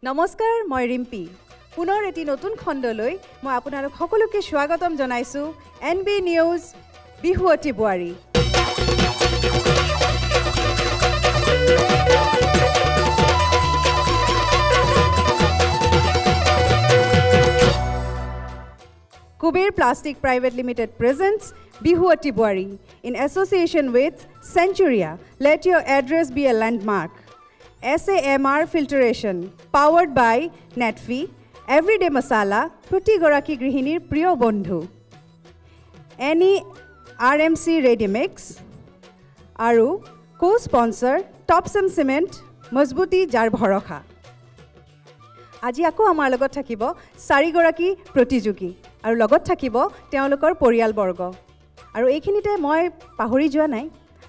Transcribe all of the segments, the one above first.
নমস্কাৰ মই ৰিম্পি পুনৰ এটি নতুন খণ্ডলৈ মই আপোনালোক সকলোকে স্বাগতম জনাইছো এনবি নিউজ বিহুৱতী বোৱাৰী Kuber Plastic Private Limited presents Bihuwati Boari in association with Centuria. Let your address be a landmark. SAMR Filtration, powered by Netfi, Everyday Masala, Proti Goraki Grihinir Priyo Bondhu. Any RMC Ready Mix, Aru, co-sponsor, Topsum Cement, Mazbuti Jar Bhorokha. আজি আকৌ আমাৰ লগত থাকিব চাৰিগৰাকী প্ৰতিযোগী আৰু লগত থাকিব তেওঁলোকৰ পৰিয়ালবৰ্গ আৰু এইখিনিতে মই পাহৰি যোৱা নাই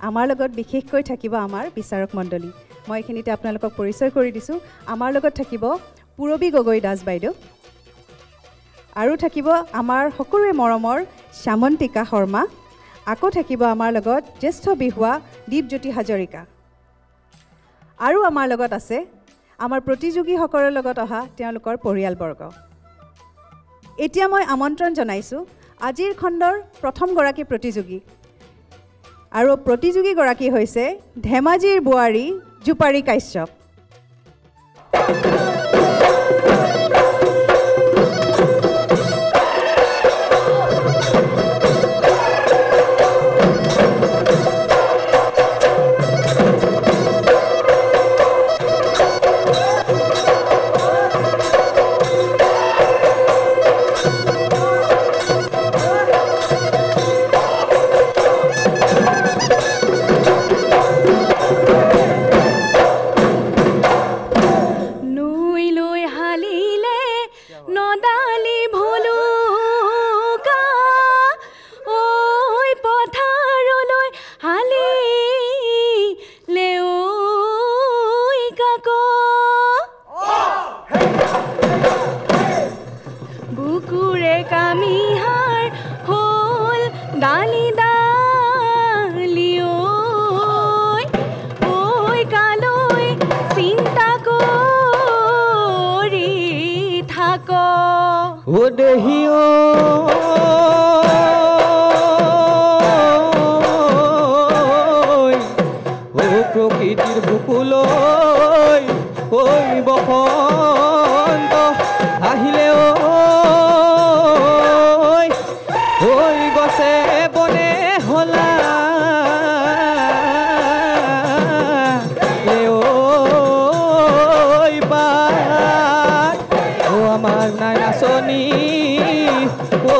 আমাৰ লগত বিশেষকৈ থাকিব আমাৰ বিচাৰক মণ্ডলী মই এইখিনিতে আপোনালোকক পৰিচয় কৰি দিছো আমাৰ লগত থাকিব পুৰবী গগৈ দাস বাইদেউ আৰু থাকিব আমাৰ সকলোৰে মৰমৰ শ্যামন্তিকা শৰ্মা আকৌ থাকিব আমাৰ লগত জ্যেষ্ঠ বিহুৱা দীপজ্যোতি হাজৰিকা আৰু আমাৰ লগত আছে আমাৰ প্ৰতিযোগীসকলৰ লগত অহা তেওঁলোকৰ পৰিয়ালবৰ্গ এতিয়া মই আমন্ত্ৰণ জনাইছো আজিৰ খণ্ডৰ প্ৰথম গৰাকী প্ৰতিযোগী আৰু প্ৰতিযোগী গৰাকী হৈছে ধেমাজিৰ বোৱাৰী জুপাৰী কাশ্যপ প্ৰকৃতিৰ বুকুলৈ ঐ বসন্ত আহিলে ঐ গছে বনে হলা ঐ পাত আমাৰ নাই নাচনি ঐ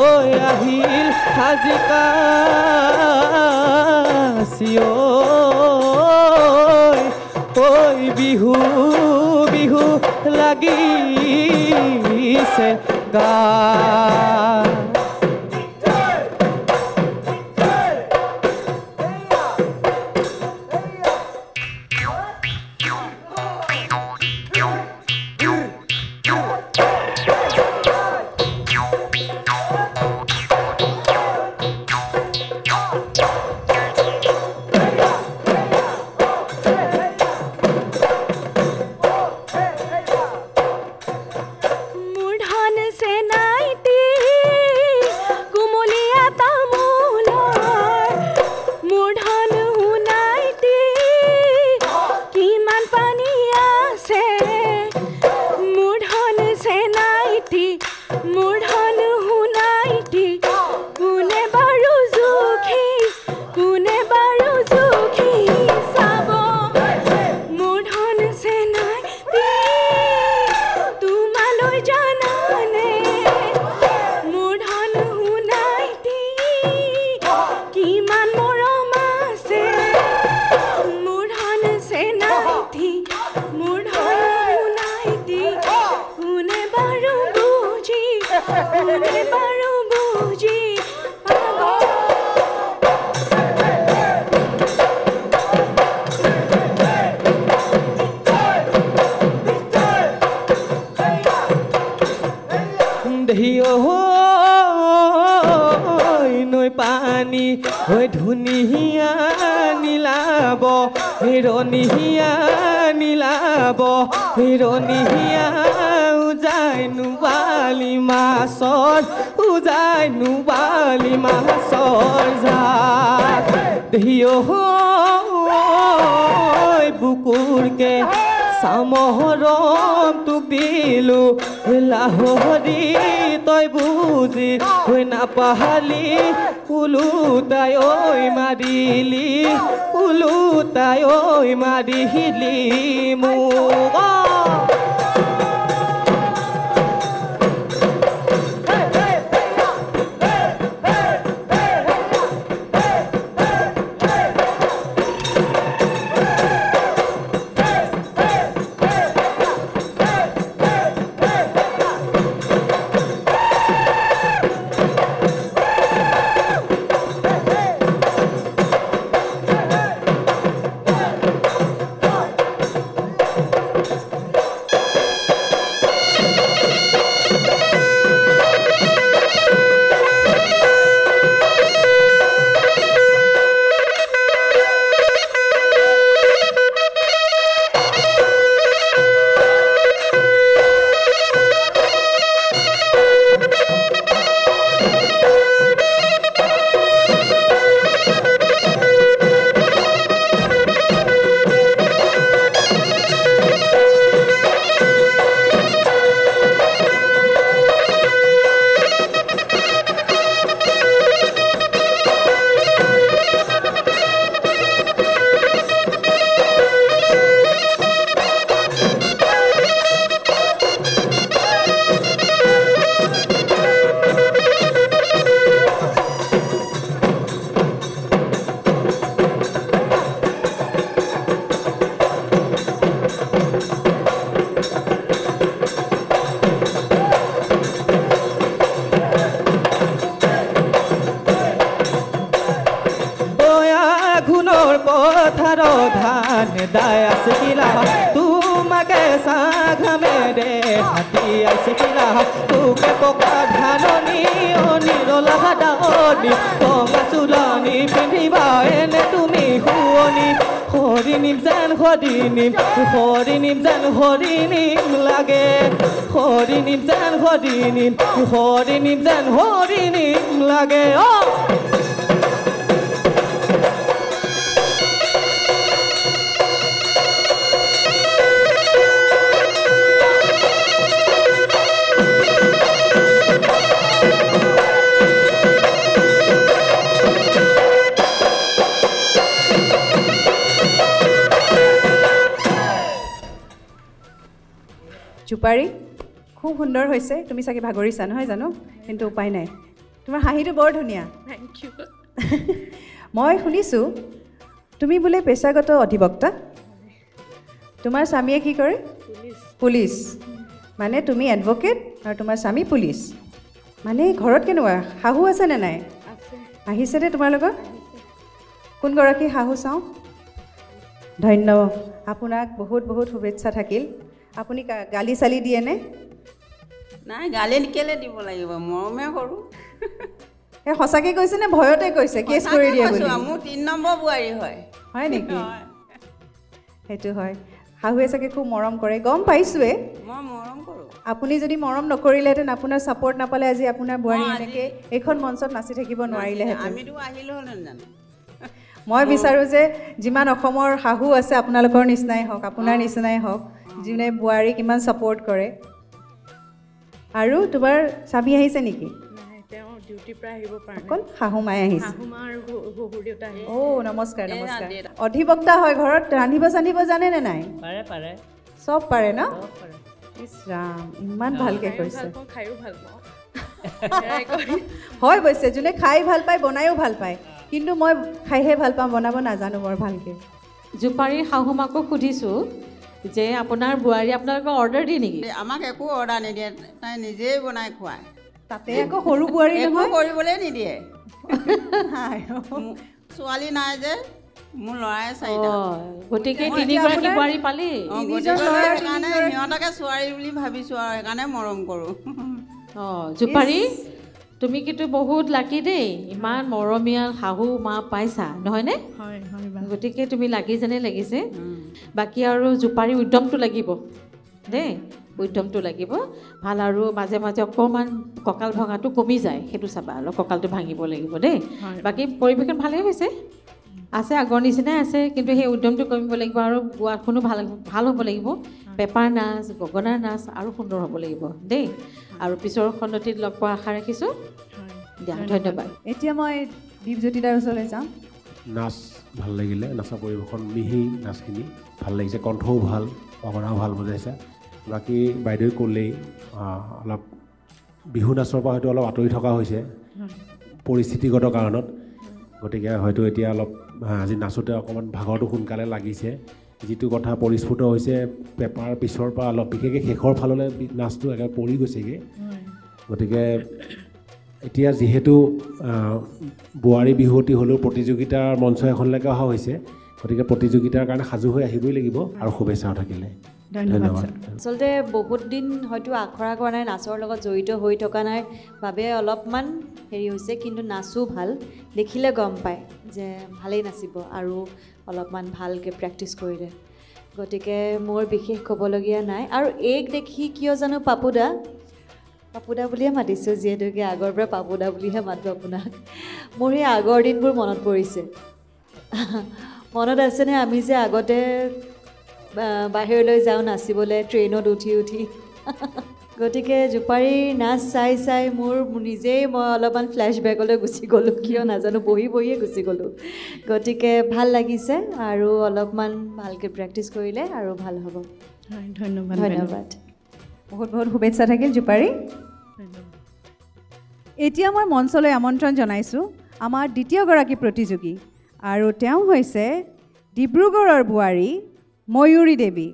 আহিল হাজিকা ঐ বিহু বিহু লাগিছে গা নৈ পানী হৈ ধুনীয়া নীলাব হিৰণীয়া নীলা যাব হিৰণীয়া উজাই নুবালি মাছৰ উজাই নুবালি মাছৰ জাক দেহিও বুকুৰকে চামহৰম তোক দিলো লাহৰি তই বুজি হৈ নাপাহালি উলুতাই ঐ মাৰিলি উলুতাই ঐ মাৰিলি মোক ধান দাই আসিলা তোমাকে সাঘামে দে হাতি আসিলা তোকে পকা ধাননি অনিরলা দানি কঙা চুলনি পিন্ধিবা এনে তুমি শুৱনি হৰিণীম যেন হৰিণীম হৰিণীম যেন হৰিণীম লাগে হৰিণীম যেন হৰিণীম হৰিণীম যেন হৰিণীম লাগে চুপাৰী খুব সুন্দৰ হৈছে তুমি চাগে ভাগৰিছা নহয় জানো কিন্তু উপায় নাই তোমাৰ হাঁহিটো বৰ ধুনীয়া থ্যাংক ইউ মই শুনিছোঁ তুমি বোলে পেছাগত অধিবক্তা তোমাৰ স্বামীয়ে কি কৰে পুলিচ মানে তুমি এডভকেট আৰু তোমাৰ স্বামী পুলিচ মানে ঘৰত কেনেকুৱা শাহু আছে নে নাই আছে আহিছেনে তোমাৰ লগত কোনগৰাকী শাহু চাওঁ ধন্যবাদ আপোনাক বহুত বহুত শুভেচ্ছা থাকিল আপুনি গালি চালি দিয়ে নে নাই গালি কেলে দিব লাগিব মৰমে কৰোঁ এই সঁচাকৈ কৈছে নে ভয়তে কৈছে কেছ কৰি দিয়ে বুলি মোৰ 3 নম্বৰ বোৱাৰী হয় নেকি সেইটো হয় শাহুৱে চাগে খুব মৰম কৰে গম পাইছোৱে মই মৰম কৰোঁ আপুনি যদি মৰম নকৰিলেহেঁতেন আপোনাৰ ছাপৰ্ট নাপালে আজি আপোনাৰ বোৱাৰী এনেকৈ এইখন মঞ্চত নাচি থাকিব নোৱাৰিলেহেঁতেন আমিতো আহিলোঁ হ'লেন জানো মই বিচাৰোঁ যে যিমান অসমৰ শাহু আছে আপোনালোকৰ নিচিনাই হওক আপোনাৰ নিচিনাই হওক যোনে বোৱাৰীক ইমান ছাপৰ্ট কৰে আৰু তোমাৰ স্বামী আহিছে নেকি নাই তেওঁ ডিউটিৰ পৰা আহিব পৰা নাই অকল শাহু মায়ে আহিছে শাহু মা আৰু শহুৰ দেউতা আহিছে নমস্কাৰ নমস্কাৰ অধিবক্তা হয় ঘৰত ৰান্ধিব চান্ধিব জানে নে নাই পাৰে পাৰে চব পাৰে ন চব পাৰে ইছ ৰাম ইমান ভালকৈ কৈছে ভাল পাওঁ খায়ো ভাল পাওঁ হয় অৱশ্যে যোনে খাই ভাল পায় বনায়ো ভাল পায় কিন্তু মই খাইহে ভাল পাওঁ বনাব নাজানো বৰ ভালকৈ জুপাৰীৰ শাহুমাকো সুধিছোঁ যে আপোনাৰ বোৱাৰী আপোনালোকক অৰ্ডাৰ দিয়ে নেকি আমাক একো অৰ্ডাৰ নিদিয়ে তাই নিজেই বনাই খুৱায় তাতে আকৌ সৰু বোৱাৰী একো নহয় কৰিবলৈ নিদিয়ে ছোৱালী নাই যে মোৰ ল'ৰাই 4টা গতিকে 3গৰাকী বোৱাৰী পালি সেইকাৰণে সিহঁতকে ছোৱালী বুলি ভাবিছোঁ আৰু সেইকাৰণে মৰম কৰোঁ জুপাৰী তুমি কিন্তু বহুত লাকি দেই ইমান মৰমীয়াল শাহু মা পাইছা নহয়নে হয় হয় বা গতিকে তুমি লাগি যেনে লাগিছে বাকী আৰু জোপাৰী উদ্যমটো লাগিব দেই উদ্যমটো লাগিব ভাল আৰু মাজে মাজে অকণমান কঁকাল ভঙাটো কমি যায় সেইটো চাবা অলপ কঁকালটো ভাঙিব লাগিব দেই বাকী পৰিৱেশন ভালেই হৈছে আছে আগৰ নিচিনাই আছে কিন্তু সেই উদ্যমটো কমিব লাগিব আৰু গোৱাখনো ভাল হ'ব লাগিব পেপাৰ নাচ গগনাৰ নাচ আৰু সুন্দৰ হ'ব লাগিব দেই আৰু পিছৰ খণ্ডটিত লগ পোৱাৰ আশা ৰাখিছোঁ দিয়া ধন্যবাদ এতিয়া মই দীপজ্যোতি দাৰ ওচৰলৈ যাম নাচ ভাল লাগিলে নাচৰ পৰিৱেশন মিহি নাচখিনি ভাল লাগিছে কণ্ঠও ভাল গগনাও ভাল বজাইছে বাকী বাইদেৱে ক'লেই অলপ বিহু নাচৰ পৰা হয়তো অলপ আঁতৰি থকা হৈছে পৰিস্থিতিগত কাৰণত গতিকে হয়তো এতিয়া অলপ আজি নাচোঁতে অকণমান ভাগৰটো সোনকালে লাগিছে যিটো কথা পৰিস্ফুট হৈছে পেপাৰ পিছৰ পৰা অলপ বিশেষকৈ শেষৰ ফাললৈ নাচটো একেবাৰে পৰি গৈছেগৈ গতিকে এতিয়া যিহেতু বোৱাৰী বিহুৱতী হ'লেও প্ৰতিযোগিতাৰ মঞ্চ এখনলৈকে অহা হৈছে গতিকে প্ৰতিযোগিতাৰ কাৰণে সাজু হৈ আহিবই লাগিব আৰু শুভেচ্ছাও থাকিলে ধন্যবাদ আচলতে বহুত দিন হয়তো আখৰা কৰা নাই নাচৰ লগত জড়িত হৈ থকা নাই বাবে অলপমান হেৰি হৈছে কিন্তু নাচো ভাল দেখিলে গম পায় যে ভালেই নাচিব আৰু অলপমান ভালকৈ প্ৰেক্টিছ কৰিলে গতিকে মোৰ বিশেষ ক'বলগীয়া নাই আৰু এইক দেখি কিয় জানো পাপুদা বুলিয়ে মাতিছোঁ যিহেতুকে আগৰ পৰা পাপুদা বুলিহে মাতোঁ আপোনাক মোৰ সেই আগৰ দিনবোৰ মনত পৰিছে মনত আছেনে আমি যে আগতে বাহিৰলৈ যাওঁ নাচিবলৈ ট্ৰেইনত উঠি গতিকে জোপাৰীৰ নাচ চাই মোৰ নিজেই মই অলপমান ফ্লেশ্ববেকলৈ গুচি গ'লোঁ কিয় নাজানো বহিয়ে গুচি গ'লোঁ গতিকে ভাল লাগিছে আৰু অলপমান ভালকৈ প্ৰেক্টিছ কৰিলে আৰু ভাল হ'ব হয় ধন্যবাদ ধন্যবাদ বহুত বহুত শুভেচ্ছা থাকিল জোপাৰী এতিয়া মই মঞ্চলৈ আমন্ত্ৰণ জনাইছোঁ আমাৰ দ্বিতীয়গৰাকী প্ৰতিযোগী আৰু তেওঁ হৈছে ডিব্ৰুগড়ৰ বোৱাৰী ময়ূৰী দেৱী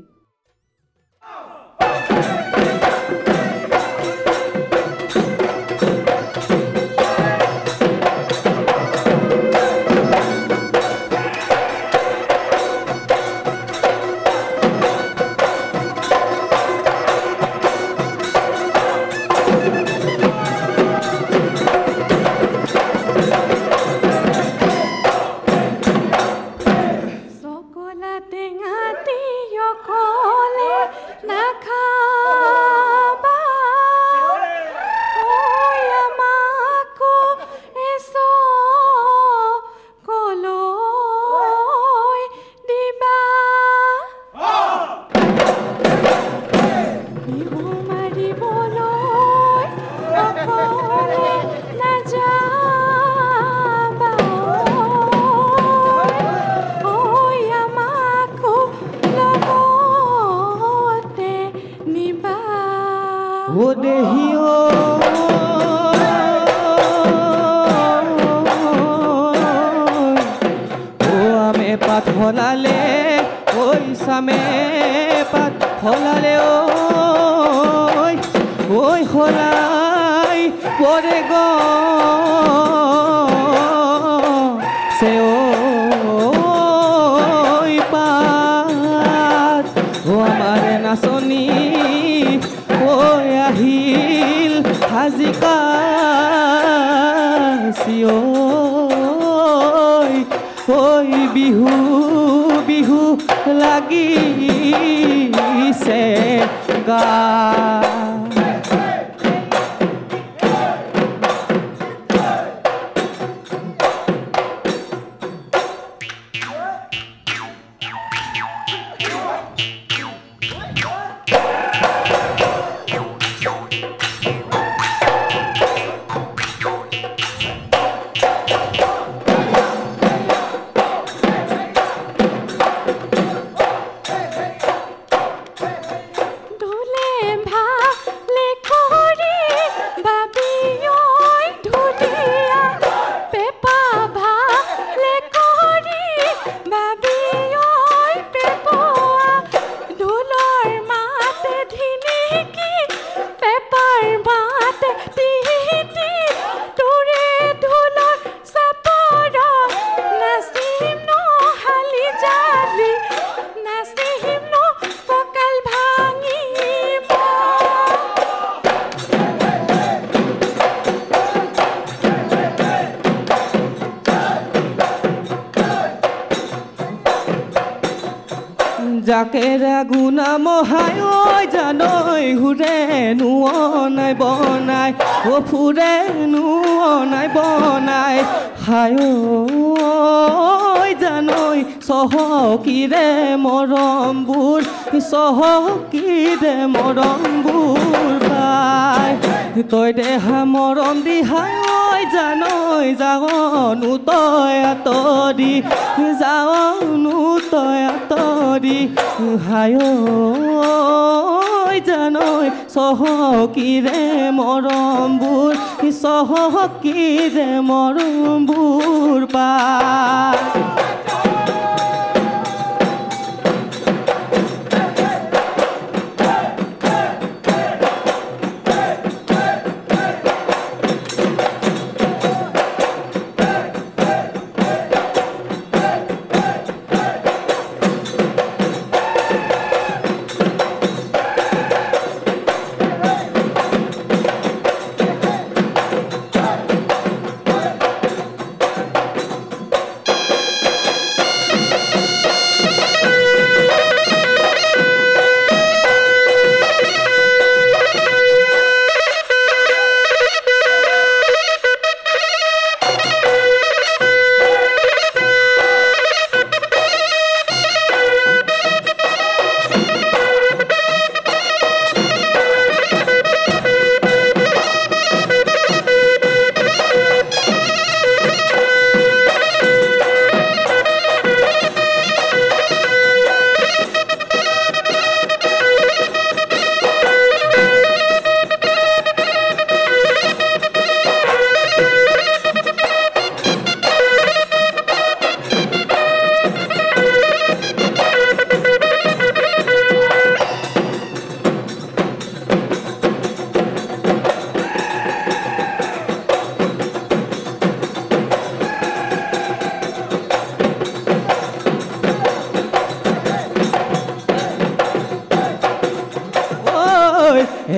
হাই ঐ জানৈ হুৰে নুৱনাই বনাই ও ফুৰে নুৱনাই বনাই হাই ঐ জানৈ চহকীৰে মৰমবোৰ চহকীৰে মৰমবোৰ পাই তই দেহা মৰম দি হাই ঐ জানৈ যাৱনো তই আঁতৰি যাৱনো তই আঁতৰি হাই ঐ জানৈ চহকীৰে মৰমবোৰ চহকীৰে মৰমবোৰ পাই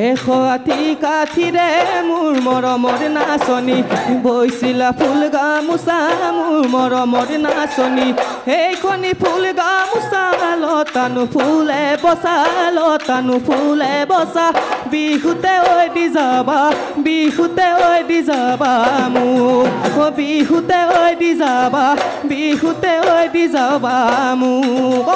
এশাতি কাঠিৰে মোৰ মৰমৰ নাচনী বৈছিলা ফুল গামোচা মোৰ মৰমৰ নাচনী সেইখনি ফুল গামোচা লতানো ফুলে বচা বিহুতে ঐ দি যাবা মোক বিহুতে ঐ দি যাবা মোক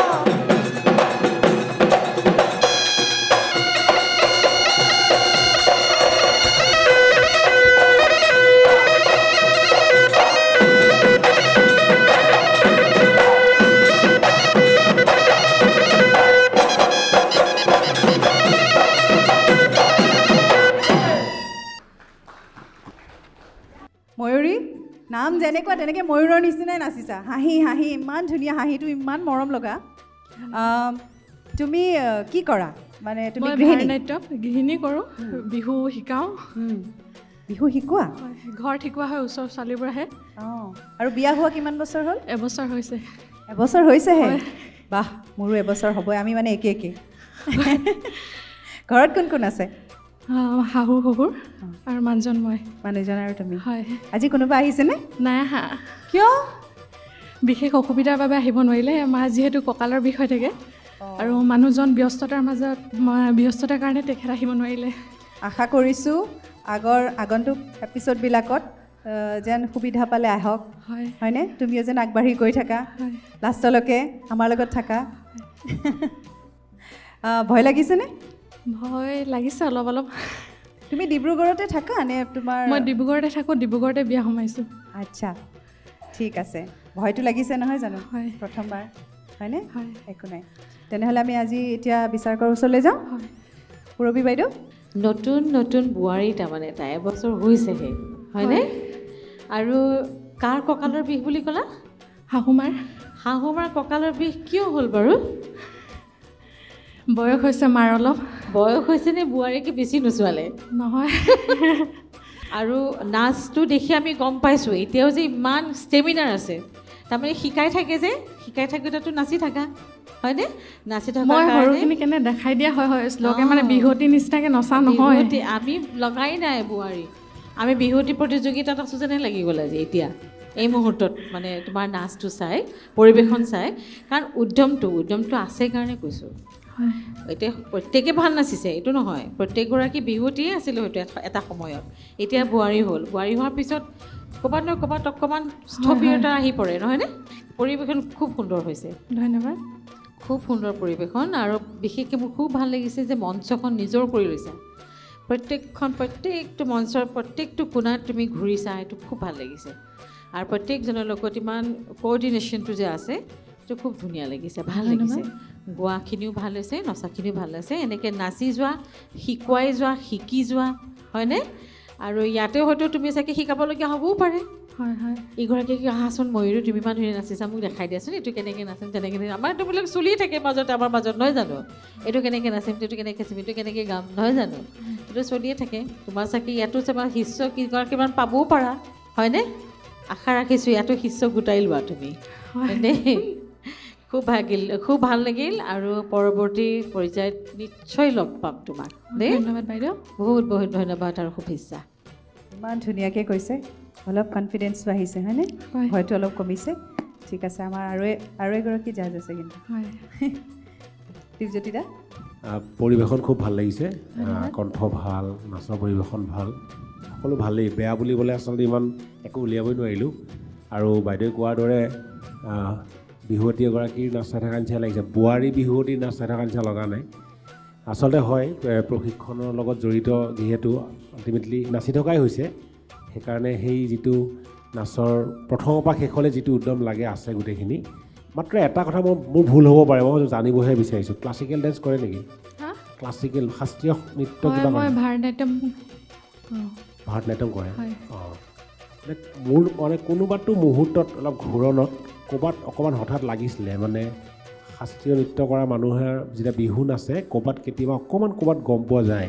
ময়ূৰী নাম যেনেকুৱা তেনেকৈ ময়ূৰৰ নিচিনাই নাচিছা হাঁহি হাঁহি ইমান ধুনীয়া হাঁহিটো ইমান মৰম লগা তুমি কি কৰা মানে তুমি গৃহিণী কৰোঁ বিহু শিকাওঁ বিহু শিকোৱা ঘৰত শিকোৱা হয় ওচৰৰ ছোৱালীবোৰ আহে অঁ আৰু বিয়া হোৱা কিমান বছৰ হ'ল এবছৰ হৈছেহে বাহ মোৰো এবছৰ হ'বই আমি মানে একে ঘৰত কোন কোন আছে শাহু শহুৰ আৰু মানুহজন আৰু তুমি হয় আজি কোনোবা আহিছেনে নাই আহা কিয় বিশেষ অসুবিধাৰ বাবে আহিব নোৱাৰিলে মা যিহেতু কঁকালৰ বিষ হৈ থাকে আৰু মানুহজন ব্যস্ততাৰ কাৰণে তেখেত আহিব নোৱাৰিলে আশা কৰিছোঁ আগন্তুক এপিছ'ডবিলাকত যেন সুবিধা পালে আহক হয়নে তুমিও যেন আগবাঢ়ি গৈ থাকা লাষ্টলৈকে আমাৰ লগত থাকা ভয় লাগিছেনে ভয় লাগিছে অলপ তুমি ডিব্ৰুগড়তে থাকা নে তোমাৰ মই ডিব্ৰুগড়তে থাকোঁ ডিব্ৰুগড়তে বিয়া সোমাইছোঁ আচ্ছা ঠিক আছে ভয়টো লাগিছে নহয় জানো হয় প্ৰথমবাৰ হয়নে হয় একো নাই তেনেহ'লে আমি আজি এতিয়া বিচাৰকৰ ওচৰলৈ যাওঁ পূৰবী বাইদেউ নতুন বোৱাৰী তাৰমানে তাই এবছৰ হৈছেহে হয়নে আৰু কাৰ কঁকালৰ বিষ বুলি ক'লা শাহুমাৰ কঁকালৰ বিষ কিয় হ'ল বাৰু বয়স হৈছে মাৰ অলপ বয়স হৈছে নে বোৱাৰীকে বেছি নোচোৱালে নহয় আৰু নাচটো দেখি আমি গম পাইছোঁ এতিয়াও যে ইমান ষ্টেমিনাৰ আছে তাৰমানে শিকাই থাকোঁতেতো নাচি থাকা হয়নে নাচি থকা মই সৰুখিনি কেনে দেখাই দিয়া হয় শ্লোকে মানে বিহুৱতী নিচিনাকৈ নচা নহয় আমি লগাই নাই বোৱাৰী আমি বিহুৱতী প্ৰতিযোগিতাত আছোঁ যেনে লাগি গ'ল আজি এতিয়া এই মুহূৰ্তত মানে তোমাৰ নাচটো চাই পৰিৱেশন চাই কাৰণ উদ্যমটো আছে কাৰণে কৈছোঁ এতিয়া প্ৰত্যেকে ভাল নাচিছে এইটো নহয়, প্ৰত্যেকগৰাকী বিহুৱতীয়ে আছিলে হয়তো এটা সময়ত, এতিয়া বোৱাৰী হ'ল, বোৱাৰী হোৱাৰ পিছত ক'ৰবাত নহয় ক'ৰবাত অকণমান স্থবিৰতা আহি পৰে নহয়নে? পৰিৱেশন খুব সুন্দৰ হৈছে, ধন্যবাদ। খুব সুন্দৰ পৰিৱেশন, আৰু বিশেষকৈ মোৰ খুব ভাল লাগিছে যে মঞ্চখন নিজৰ কৰি লৈছা, প্ৰত্যেকটো মঞ্চৰ প্ৰত্যেকটো কোণাত তুমি ঘূৰিছা, এইটো খুব ভাল লাগিছে। আৰু প্ৰত্যেকজনৰ লগত ইমান কোঅৰ্ডিনেশ্যনটো যে আছে সেইটো খুব ধুনীয়া লাগিছে, ভাল লাগিছে। গোৱাখিনিও ভাল হৈছে, নচাখিনিও ভাল হৈছে, এনেকৈ নাচি যোৱা, শিকুৱাই যোৱা, শিকি যোৱা হয়নে? আৰু ইয়াতে হয়তো তুমি চাগে শিকাবলগীয়া হ'বও পাৰে। হয় হয়, ইগৰাকীক আহাচোন ময়ূৰো তুমি ইমান ধুনীয়া নাচিছা, মোক দেখাই দিয়াচোন এইটো কেনেকৈ নাচিম তেনেকৈ, আমাৰ এইটোবিলাক চলিয়ে থাকে মাজতে, আমাৰ মাজত নহয় জানো? এইটো কেনেকৈ নাচিম, এইটো কেনেকৈ নাচিম, এইটো কেনেকৈ গাম নহয় জানো? এইটো চলিয়ে থাকে। তোমাৰ চাগে ইয়াতো চাবা শিষ্য কিমান পাবও পাৰা হয়নে? আশা ৰাখিছোঁ ইয়াতো শিষ্য গোটাই লোৱা তুমি হয়নে? খুব ভাল লাগিল, আৰু পৰৱৰ্তী পৰ্যায়ত নিশ্চয় লগ পাম তোমাক দেই। ধন্যবাদ বাইদেউ, বহুত বহুত ধন্যবাদ আৰু শুভেচ্ছা। ইমান ধুনীয়াকৈ কৈছে, অলপ কনফিডেঞ্চটো আহিছে হয়নে? হয়। হয়তো অলপ কমিছে। ঠিক আছে, আমাৰ আৰু এগৰাকী জাজ আছে কিন্তু হয় দীপজ্যোতি দা। পৰিৱেশন খুব ভাল লাগিছে, কণ্ঠ ভাল, নাচৰ পৰিৱেশন ভাল, সকলো ভালেই, বেয়া বুলিবলৈ আচলতে ইমান একো উলিয়াবই নোৱাৰিলোঁ। আৰু বাইদেৱে কোৱাৰ দৰে বিহুৱতী এগৰাকীৰ নাচ চাই থকা নিচিনা লাগিছে, বোৱাৰী বিহুৱতীৰ নাচ চাই থকা নিচিনা লগা নাই। আচলতে হয়, প্ৰশিক্ষণৰ লগত জড়িত যিহেতু আল্টিমেটলি নাচি থকাই হৈছে, সেইকাৰণে সেই যিটো নাচৰ প্ৰথমৰ পৰা শেষলৈ যিটো উদ্যম লাগে আছে গোটেইখিনি। মাত্ৰ এটা কথা মোৰ ভুল হ'ব পাৰে, মই জানিবহে বিচাৰিছোঁ, ক্লাছিকেল ডেন্স কৰে নেকি? ক্লাছিকেল শাস্ত্ৰীয় নৃত্য কিবা কৰে? ভাৰতনাট্যম কৰে। অঁ, মোৰ মানে কোনোবাটো মুহূৰ্তত অলপ ঘূৰণত ক'ৰবাত অকণমান হঠাৎ লাগিছিলে, মানে শাস্ত্ৰীয় নৃত্য কৰা মানুহে যেতিয়া বিহু নাচে ক'ৰবাত কেতিয়াবা অকণমান ক'ৰবাত গম পোৱা যায়,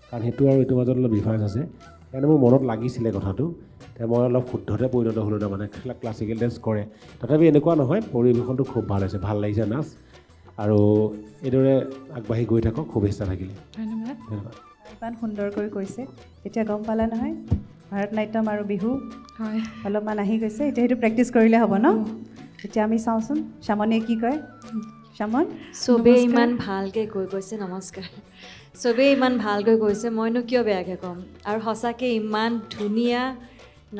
কাৰণ সেইটো আৰু এইটোৰ মাজত অলপ ডিফাৰেঞ্চ আছে। সেইকাৰণে মোৰ মনত লাগিছিলে কথাটো, এতিয়া মই অলপ শুদ্ধতে পৰিণত হ'লোঁ, তাৰমানে ক্লাছিকেল ডেন্স কৰে। তথাপি এনেকুৱা নহয়, পৰিৱেশনটো খুব ভাল হৈছে, ভাল লাগিছে নাচ, আৰু এইদৰে আগবাঢ়ি গৈ থাকক, শুভেচ্ছা থাকিলে। ধন্যবাদ। ধন্যবাদ। ইমান সুন্দৰকৈ কৈছে, এতিয়া গম পালা নহয় ভাৰতনাট্যম আৰু বিহু হয়, অলপমান আহি গৈছে, এতিয়া সেইটো প্ৰেক্টিচ কৰিলে হ'ব ন? এতিয়া আমি চাওঁচোন শ্যামণে কি কয়। শ্যামণ, চবেই ইমান ভালকৈ কৈ গৈছে, নমস্কাৰ, চবেই ইমান ভালকৈ কৈছে, মইনো কিয় বেয়াকৈ ক'ম। আৰু সঁচাকৈ ইমান ধুনীয়া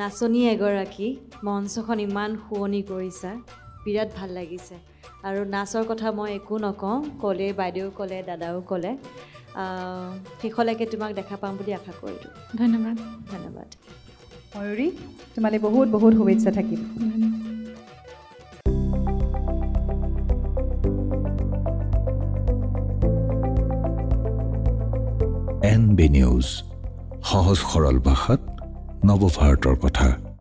নাচনী এগৰাকী, মঞ্চখন ইমান শুৱনি কৰিছা, বিৰাট ভাল লাগিছে। আৰু নাচৰ কথা মই একো নকওঁ, ক'লে বাইদেউ ক'লে, দাদাও ক'লে, শেষলৈকে তোমাক দেখা পাম বুলি আশা কৰিলোঁ। ধন্যবাদ। ধন্যবাদ। ময়ূৰী, তোমালৈ বহুত বহুত শুভেচ্ছা থাকিল। NB নিউজ, সহজ সৰল ভাষাত নৱভাৰতৰ কথা।